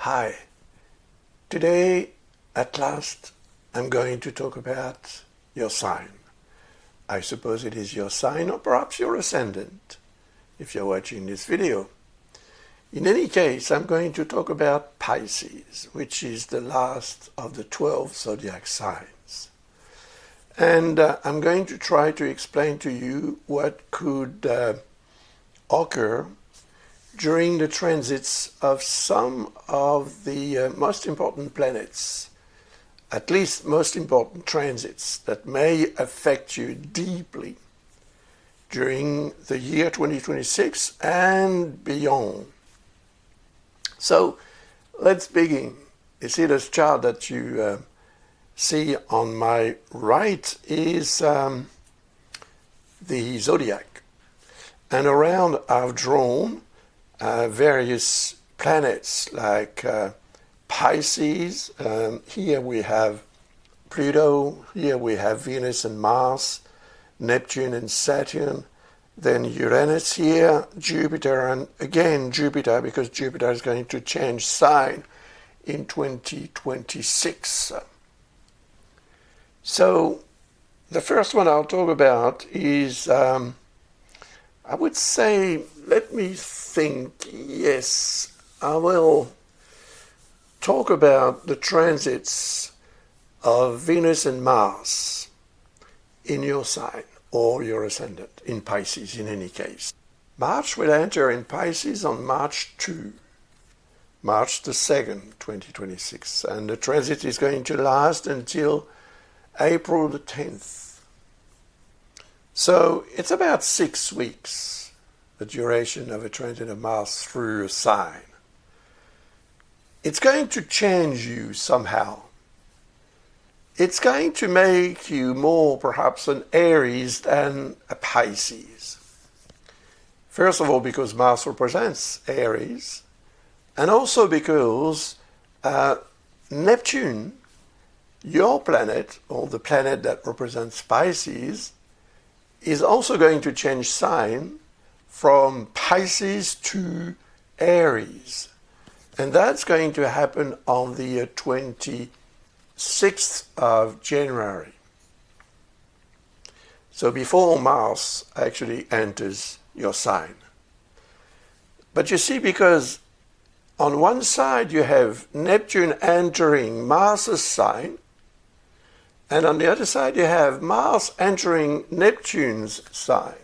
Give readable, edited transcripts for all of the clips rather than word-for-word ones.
Hi, today at last I'm going to talk about your sign. I suppose it is your sign or perhaps your ascendant if you're watching this video. In any case, I'm going to talk about Pisces, which is the last of the 12 zodiac signs. And I'm going to try to explain to you what could occur during the transits of some of the most important planets, at least most important transits that may affect you deeply during the year 2026 and beyond. So let's begin. You see this chart that you see on my right is the zodiac. And around I've drawn various planets like Pisces. Here we have Pluto, here we have Venus and Mars, Neptune and Saturn, then Uranus here, Jupiter, and again Jupiter, because Jupiter is going to change sign in 2026. So the first one I'll talk about is, I would say, let me think, yes, I will talk about the transits of Venus and Mars in your sign or your ascendant, in Pisces in any case. Mars will enter in Pisces on March the 2nd, 2026, and the transit is going to last until April the 10th. So it's about 6 weeks, the duration of a transit of Mars through a sign. It's going to change you somehow. It's going to make you more perhaps an Aries than a Pisces. First of all, because Mars represents Aries, and also because Neptune, your planet, or the planet that represents Pisces, is also going to change sign from Pisces to Aries. And that's going to happen on the 26th of January. So before Mars actually enters your sign. But you see, because on one side you have Neptune entering Mars's sign, and on the other side you have Mars entering Neptune's sign.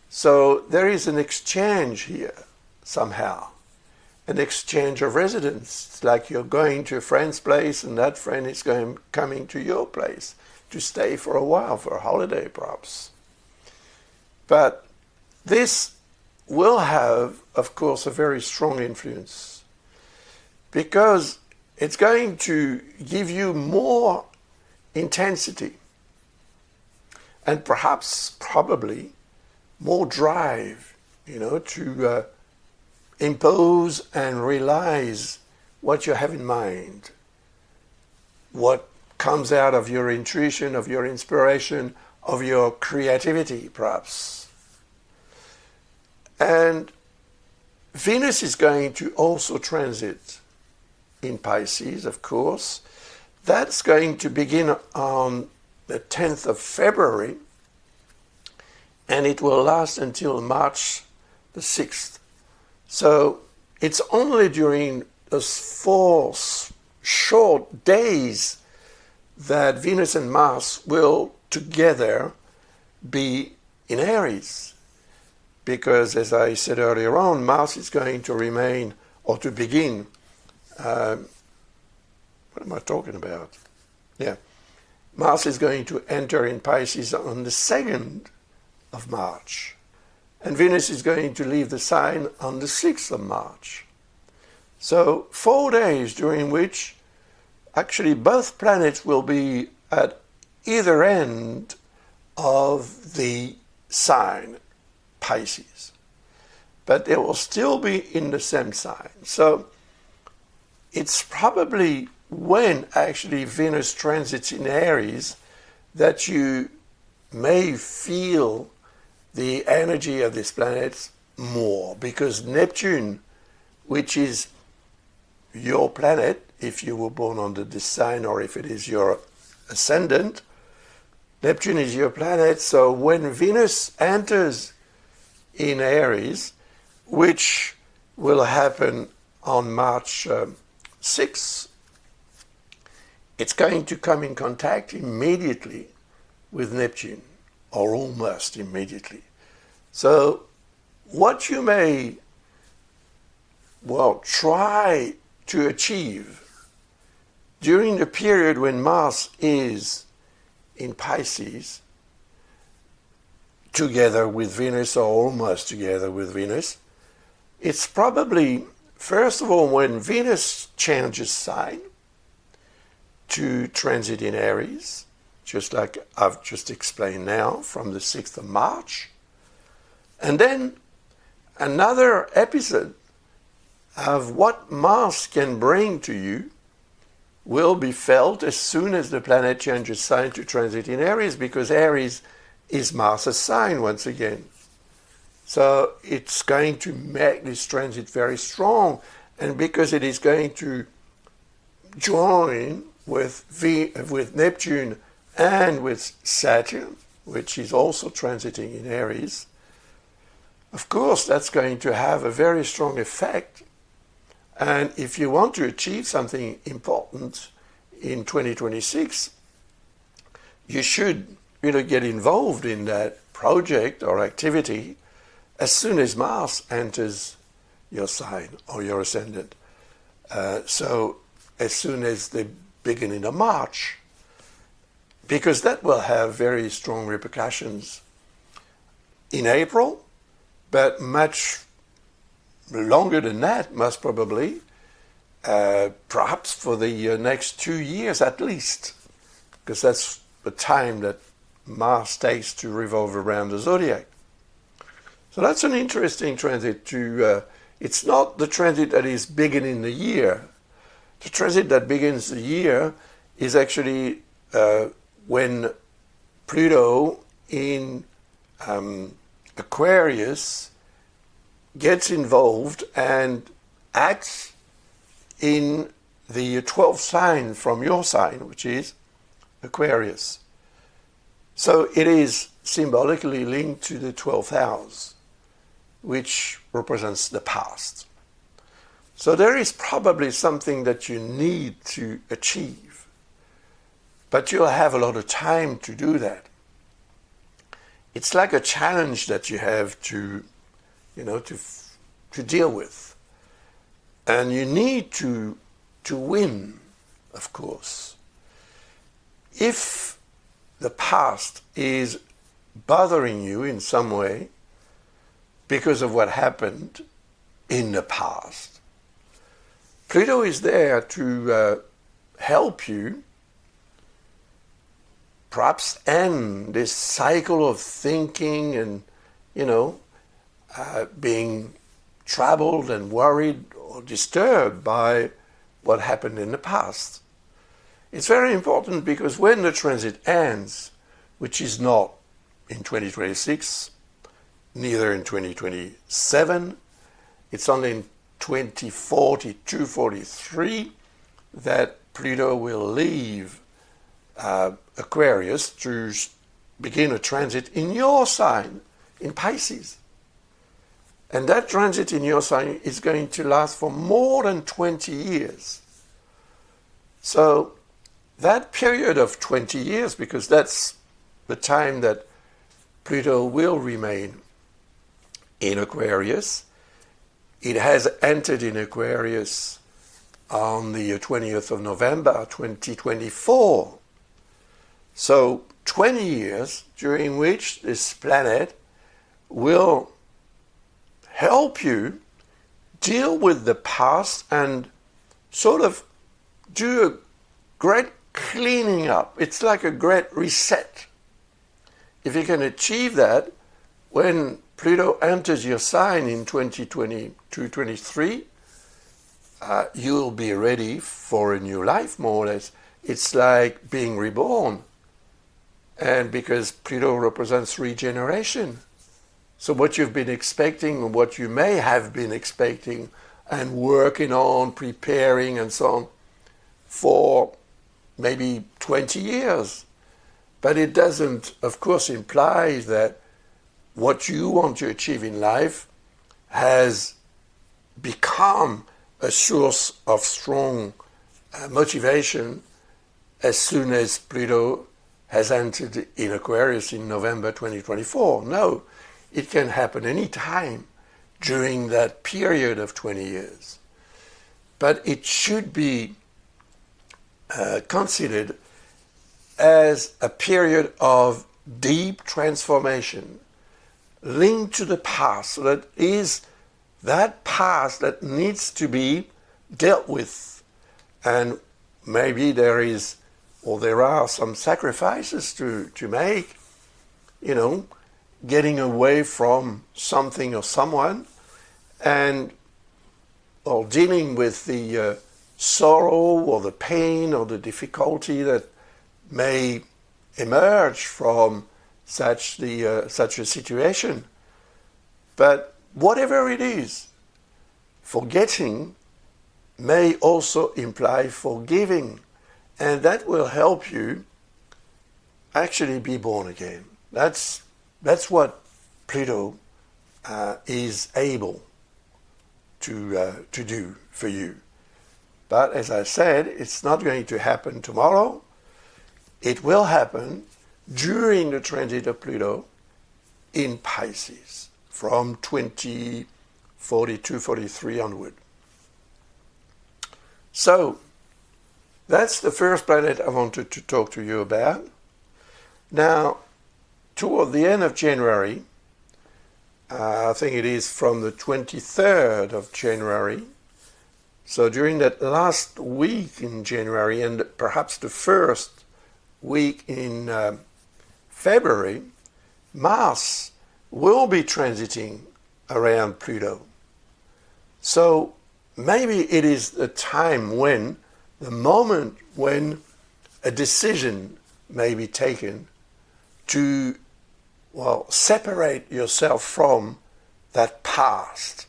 So there is an exchange here somehow. An exchange of residence. It's like you're going to a friend's place and that friend is coming to your place to stay for a while, for a holiday perhaps. But this will have, of course, a very strong influence because it's going to give you more intensity and perhaps, probably, more drive, to impose and realize what you have in mind, what comes out of your intuition, of your inspiration, of your creativity, perhaps. And Venus is going to also transit in Pisces, of course. That's going to begin on the 10th of February, and it will last until March the 6th. So it's only during those 4 short days that Venus and Mars will together be in Aries. Because, as I said earlier on, Mars is going to remain, or to begin, what am I talking about? Yeah. Mars is going to enter in Pisces on the 2nd of March. And Venus is going to leave the sign on the 6th of March. So 4 days during which actually both planets will be at either end of the sign, Pisces. But they will still be in the same sign. So it's probably when actually Venus transits in Aries that you may feel the energy of this planet more, because Neptune, which is your planet, if you were born under this sign or if it is your ascendant. Neptune is your planet, so when Venus enters in Aries, which will happen on March 6th, it's going to come in contact immediately with Neptune, or almost immediately. So what you may, try to achieve during the period when Mars is in Pisces, together with Venus or almost together with Venus, it's probably, first of all, when Venus changes sign to transit in Aries, just like I've just explained now, from the 6th of March. And then another episode of what Mars can bring to you will be felt as soon as the planet changes sign to transit in Aries, because Aries is Mars' sign once again. So it's going to make this transit very strong, and because it is going to join with Neptune and with Saturn, which is also transiting in Aries, of course that's going to have a very strong effect. And if you want to achieve something important in 2026, you should get involved in that project or activity as soon as Mars enters your sign or your ascendant. So as soon as the beginning of March, because that will have very strong repercussions in April, but much longer than that, most probably, perhaps for the next 2 years at least, because that's the time that Mars takes to revolve around the zodiac. So that's an interesting transit it's not the transit that is beginning the year. The transit that begins the year is actually when Pluto in Aquarius gets involved and acts in the 12th sign from your sign, which is Aquarius. So it is symbolically linked to the 12th house, which represents the past. So there is probably something that you need to achieve, but you'll have a lot of time to do that. It's like a challenge that you have to deal with. And you need to win, of course. If the past is bothering you in some way because of what happened in the past, Pluto is there to help you perhaps end this cycle of thinking and, being troubled and worried or disturbed by what happened in the past. It's very important because when the transit ends, which is not in 2026, neither in 2027, it's only in 2042, 43 that Pluto will leave Aquarius to begin a transit in your sign, in Pisces. And that transit in your sign is going to last for more than 20 years. So that period of 20 years, because that's the time that Pluto will remain in Aquarius. It has entered in Aquarius on the 20th of November 2024. So 20 years during which this planet will help you deal with the past and sort of do a great cleaning up. It's like a great reset. If you can achieve that, when Pluto enters your sign in 2022-23, you'll be ready for a new life, more or less. It's like being reborn. And because Pluto represents regeneration. So what you've been expecting, or what you may have been expecting and working on, preparing and so on for maybe 20 years. But it doesn't, of course, imply that what you want to achieve in life has become a source of strong motivation as soon as Pluto has entered in Aquarius in November 2024. No, it can happen any time during that period of 20 years. But it should be considered as a period of deep transformation linked to the past. So that is that past that needs to be dealt with. And maybe there are some sacrifices to make, getting away from something or someone or dealing with the sorrow or the pain or the difficulty that may emerge from such a situation. But whatever it is, forgetting may also imply forgiving, and that will help you actually be born again. That's what Pluto is able to do for you. But as I said, it's not going to happen tomorrow. It will happen during the transit of Pluto in Pisces from 2042-43 onward. So that's the first planet I wanted to talk to you about. Now, toward the end of January, I think it is from the 23rd of January, so during that last week in January and perhaps the first week in February, Mars will be transiting around Pluto. So maybe it is the moment when a decision may be taken to, separate yourself from that past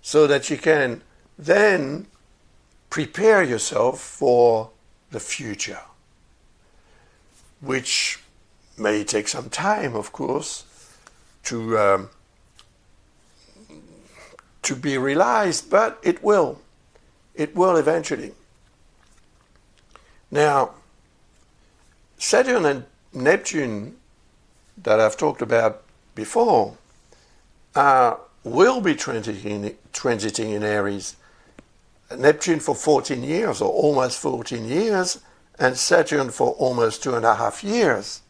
so that you can then prepare yourself for the future, which may take some time, of course, to be realized, but it will eventually. Now, Saturn and Neptune, that I've talked about before, will be transiting in Aries. Neptune for 14 years, or almost 14 years, and Saturn for almost 2.5 years.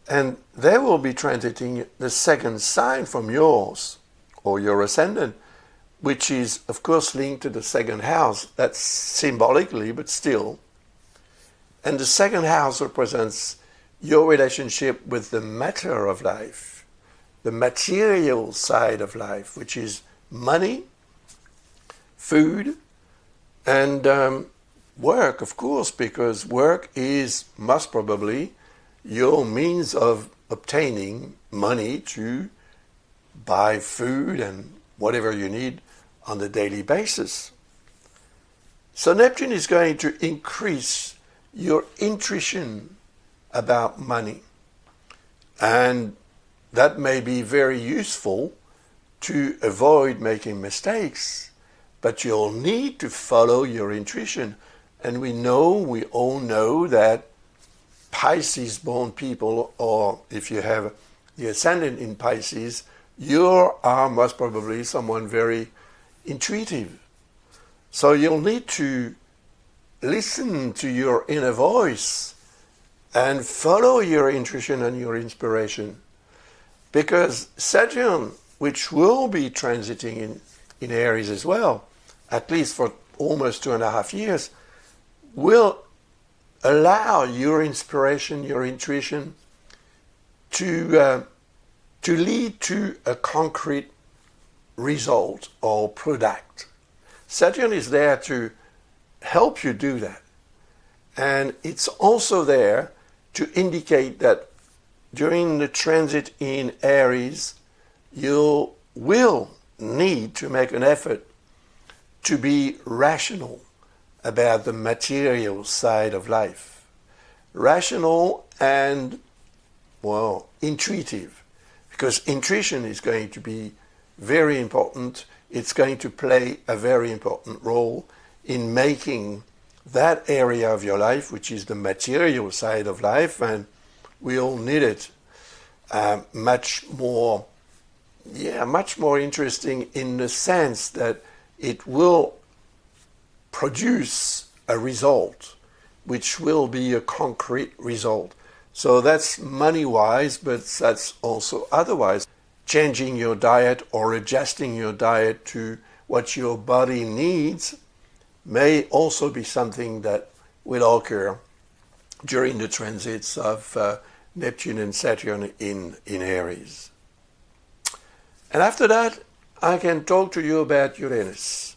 And they will be transiting the second sign from yours, or your ascendant, which is, of course, linked to the second house. That's symbolically, but still. And the second house represents your relationship with the matter of life, the material side of life, which is money, food, and work, of course, because work is most probably your means of obtaining money to buy food and whatever you need on a daily basis. So Neptune is going to increase your intuition about money. And that may be very useful to avoid making mistakes, but you'll need to follow your intuition. And we all know that Pisces-born people, or if you have the ascendant in Pisces, you are most probably someone very intuitive. So you'll need to listen to your inner voice and follow your intuition and your inspiration. Because Saturn, which will be transiting in Aries as well, at least for almost 2.5 years, will allow your inspiration, your intuition to lead to a concrete result or product. Saturn is there to help you do that. And it's also there to indicate that during the transit in Aries, you will need to make an effort to be rational about the material side of life. Rational and, well, intuitive, because intuition is going to be very important. It's going to play a very important role in making that area of your life, which is the material side of life, and we all need it, much more interesting in the sense that it will produce a result, which will be a concrete result. So that's money-wise, but that's also otherwise. Changing your diet or adjusting your diet to what your body needs may also be something that will occur during the transits of Neptune and Saturn in Aries. And after that, I can talk to you about Uranus.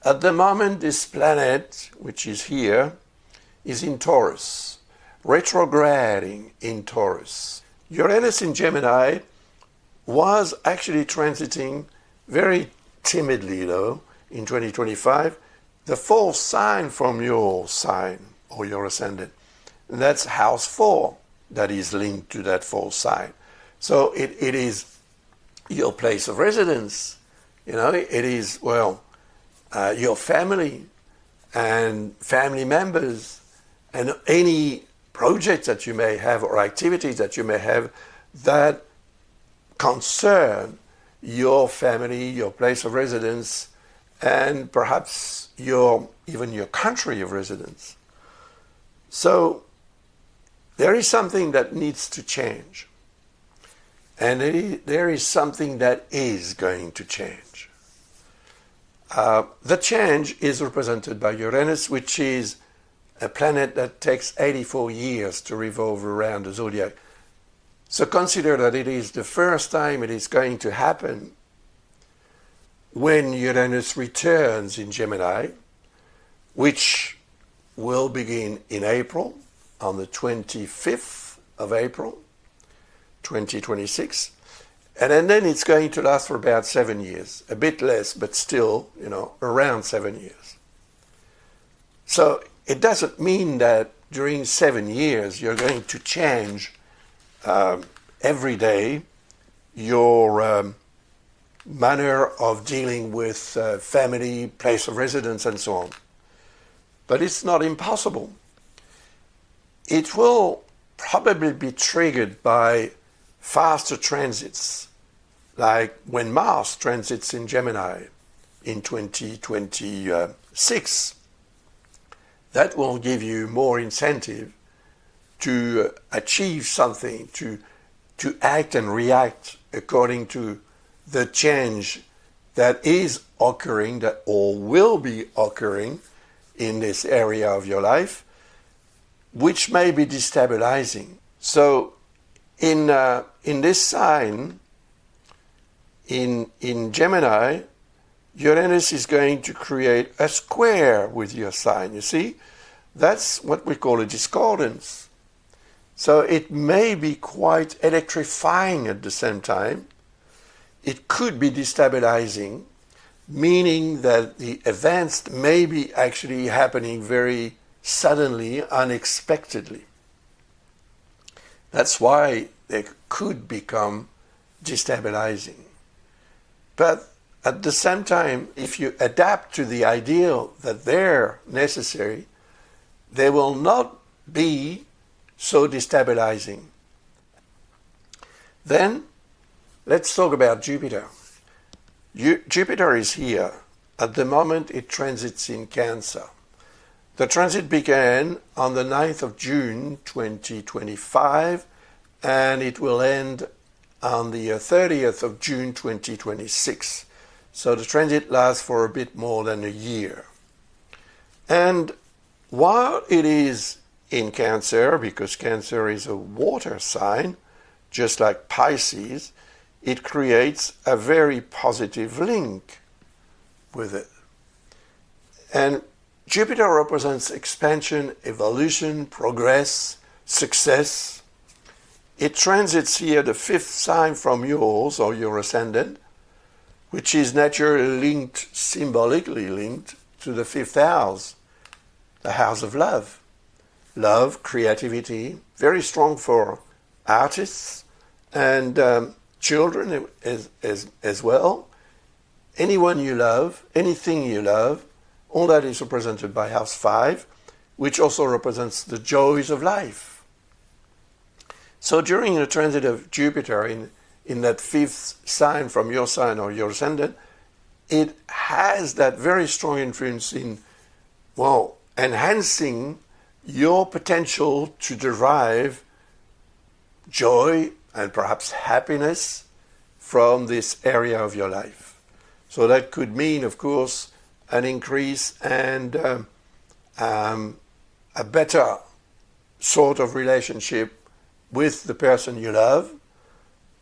At the moment, this planet, which is here, is in Taurus, retrograding in Taurus. Uranus in Gemini was actually transiting very timidly, though, in 2025, the fourth sign from your sign or your ascendant. And that's house 4 that is linked to that fourth sign. So it is your place of residence. You know, it is, well, your family and family members and any projects that you may have or activities that you may have that concern your family, your place of residence, and perhaps even your country of residence. So there is something that needs to change. And there is something that is going to change. The change is represented by Uranus, which is a planet that takes 84 years to revolve around the zodiac. So consider that it is the first time it is going to happen when Uranus returns in Gemini, which will begin in April, on the 25th of April, 2026. And then it's going to last for about 7 years, a bit less, but still, around 7 years. So it doesn't mean that during 7 years you're going to change every day your manner of dealing with family, place of residence, and so on. But it's not impossible. It will probably be triggered by faster transits, like when Mars transits in Gemini in 2026. That will give you more incentive to achieve something, to act and react according to the change that is occurring, that or will be occurring in this area of your life, which may be destabilizing. So in this sign, in Gemini, Uranus is going to create a square with your sign. You see, that's what we call a discordance. So it may be quite electrifying at the same time. It could be destabilizing, meaning that the events may be actually happening very suddenly, unexpectedly. That's why they could become destabilizing. But at the same time, if you adapt to the ideal that they're necessary, they will not be so destabilizing. Then, let's talk about Jupiter. Jupiter is here. At the moment, it transits in Cancer. The transit began on the 9th of June 2025, and it will end on the 30th of June 2026. So the transit lasts for a bit more than a year. And while it is in Cancer, because Cancer is a water sign, just like Pisces, it creates a very positive link with it. And Jupiter represents expansion, evolution, progress, success. It transits here the 5th sign from yours or your ascendant, which is naturally linked, symbolically linked, to the fifth house, the house of love. Love, creativity, very strong for artists and children as well. Anyone you love, anything you love, all that is represented by house 5, which also represents the joys of life. So during the transit of Jupiter in that fifth sign from your sign or your ascendant, it has that very strong influence in, well, enhancing your potential to derive joy and perhaps happiness from this area of your life. So that could mean, of course, an increase and a better sort of relationship with the person you love,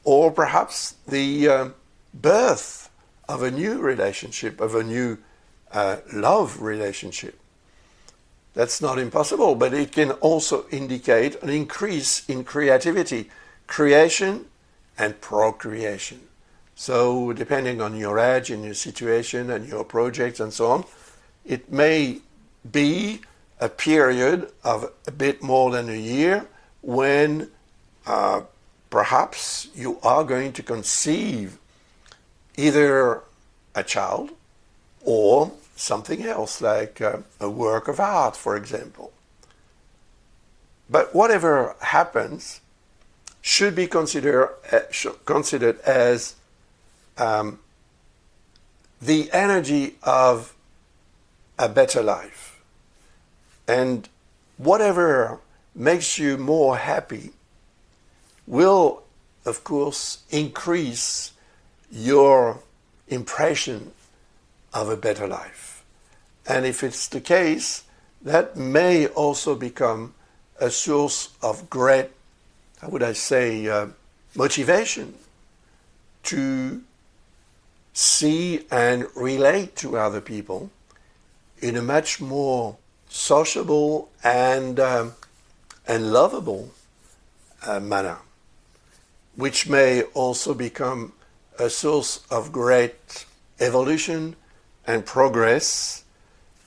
or perhaps the birth of a new relationship, of a new love relationship. That's not impossible, but it can also indicate an increase in creativity, creation and procreation. So depending on your age and your situation and your projects and so on, it may be a period of a bit more than a year when perhaps you are going to conceive either a child or something else, like a work of art, for example. But whatever happens should be considered as the energy of a better life. And whatever makes you more happy will, of course, increase your impression of a better life. And if it's the case, that may also become a source of great, how would I say, motivation to see and relate to other people in a much more sociable and lovable manner, which may also become a source of great evolution and progress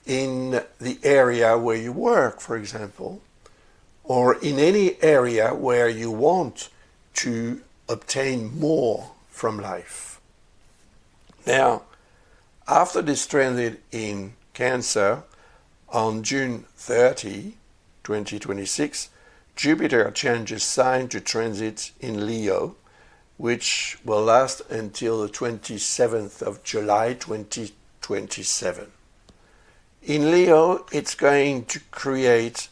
in the area where you work, for example, or in any area where you want to obtain more from life. Now, after this transit in Cancer, on June 30, 2026, Jupiter changes sign to transit in Leo, which will last until the 27th of July 2027. In Leo, it's going to create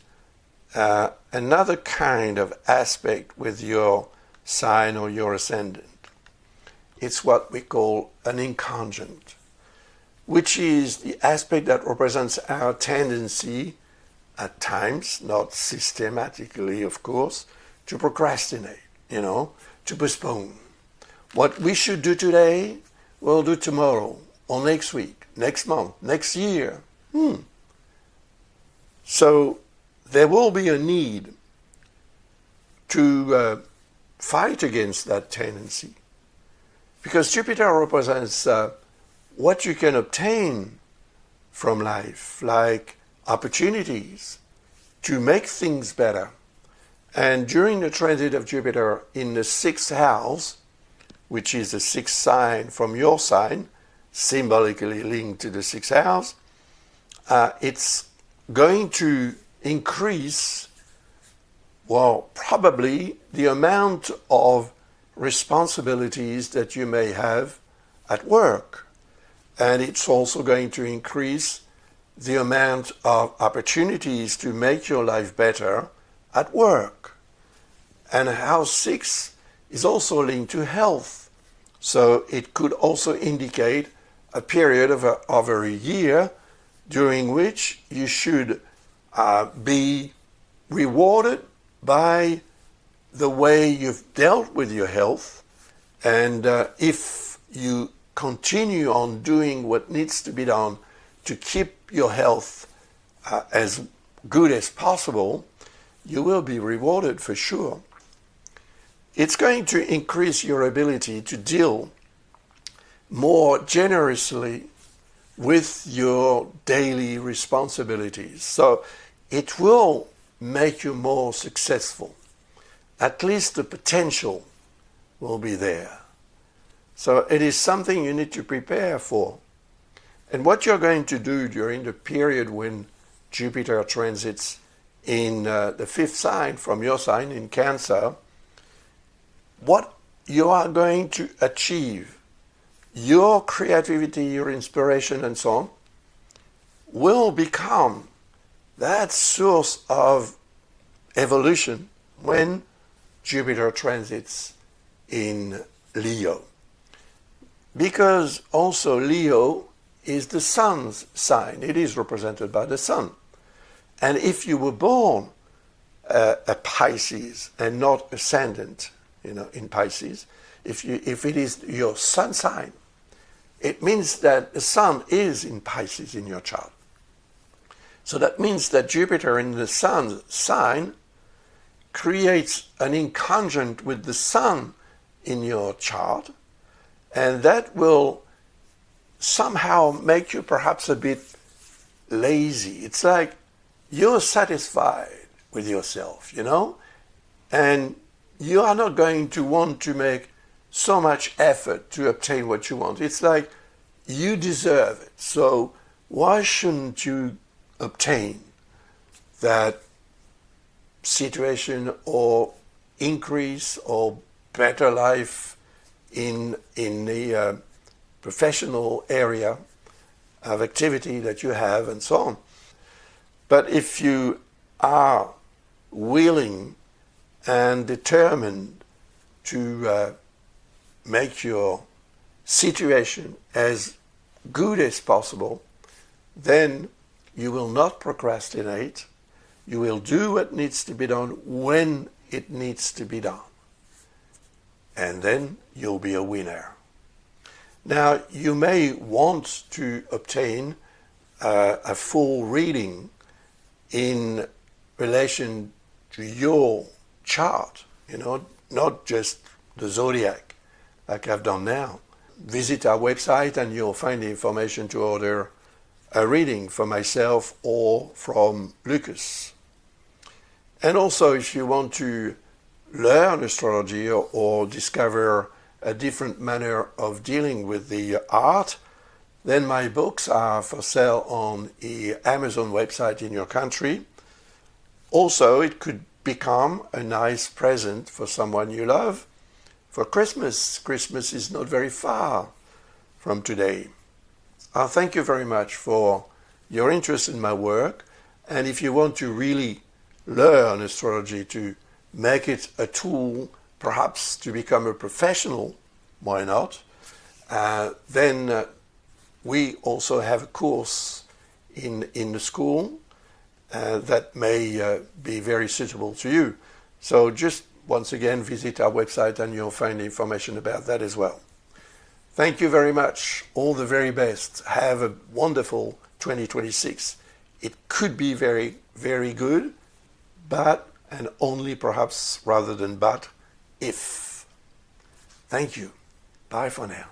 another kind of aspect with your sign or your ascendant. It's what we call an inconjunct, which is the aspect that represents our tendency, at times, not systematically, of course, to procrastinate, to postpone. What we should do today, we'll do tomorrow, or next week, next month, next year. So there will be a need to fight against that tendency, because Jupiter represents what you can obtain from life, like opportunities to make things better. And during the transit of Jupiter in the 6th house, which is the 6th sign from your sign, symbolically linked to the 6th house, it's going to increase, well, probably the amount of responsibilities that you may have at work. And it's also going to increase the amount of opportunities to make your life better at work. And house 6 is also linked to health. So it could also indicate a period of a year during which you should be rewarded by the way you've dealt with your health. And if you continue on doing what needs to be done to keep your health as good as possible, you will be rewarded for sure. It's going to increase your ability to deal more generously with your daily responsibilities. So it will make you more successful. At least the potential will be there. So it is something you need to prepare for. And what you're going to do during the period when Jupiter transits in the fifth sign from your sign in Cancer, what you are going to achieve, your creativity, your inspiration, and so on, will become that source of evolution when Jupiter transits in Leo. Because also Leo is the sun's sign. It is represented by the sun. And if you were born a Pisces and not ascendant, in Pisces, if it is your sun sign, it means that the sun is in Pisces in your chart. So that means that Jupiter in the sun's sign creates an inconjunct with the sun in your chart, and that will somehow make you perhaps a bit lazy. It's like you're satisfied with yourself, and you are not going to want to make so much effort to obtain what you want. It's like you deserve it. So why shouldn't you obtain that situation or increase or better life in the professional area of activity that you have and so on. But if you are willing and determined to make your situation as good as possible, then you will not procrastinate. You will do what needs to be done when it needs to be done. And then you'll be a winner. Now, you may want to obtain a full reading in relation to your chart, not just the zodiac like I've done now. Visit our website and you'll find the information to order a reading for myself or from Lucas. And also, if you want to learn astrology or discover a different manner of dealing with the art, then my books are for sale on the Amazon website in your country. Also, it could become a nice present for someone you love for Christmas. Christmas is not very far from today. Thank you very much for your interest in my work. And if you want to really learn astrology to make it a tool, perhaps to become a professional, why not? Then we also have a course in the school that may be very suitable to you. So just once again, visit our website and you'll find information about that as well. Thank you very much. All the very best. Have a wonderful 2026. It could be very, very good, but, and only perhaps rather than but, if. Thank you. Bye for now.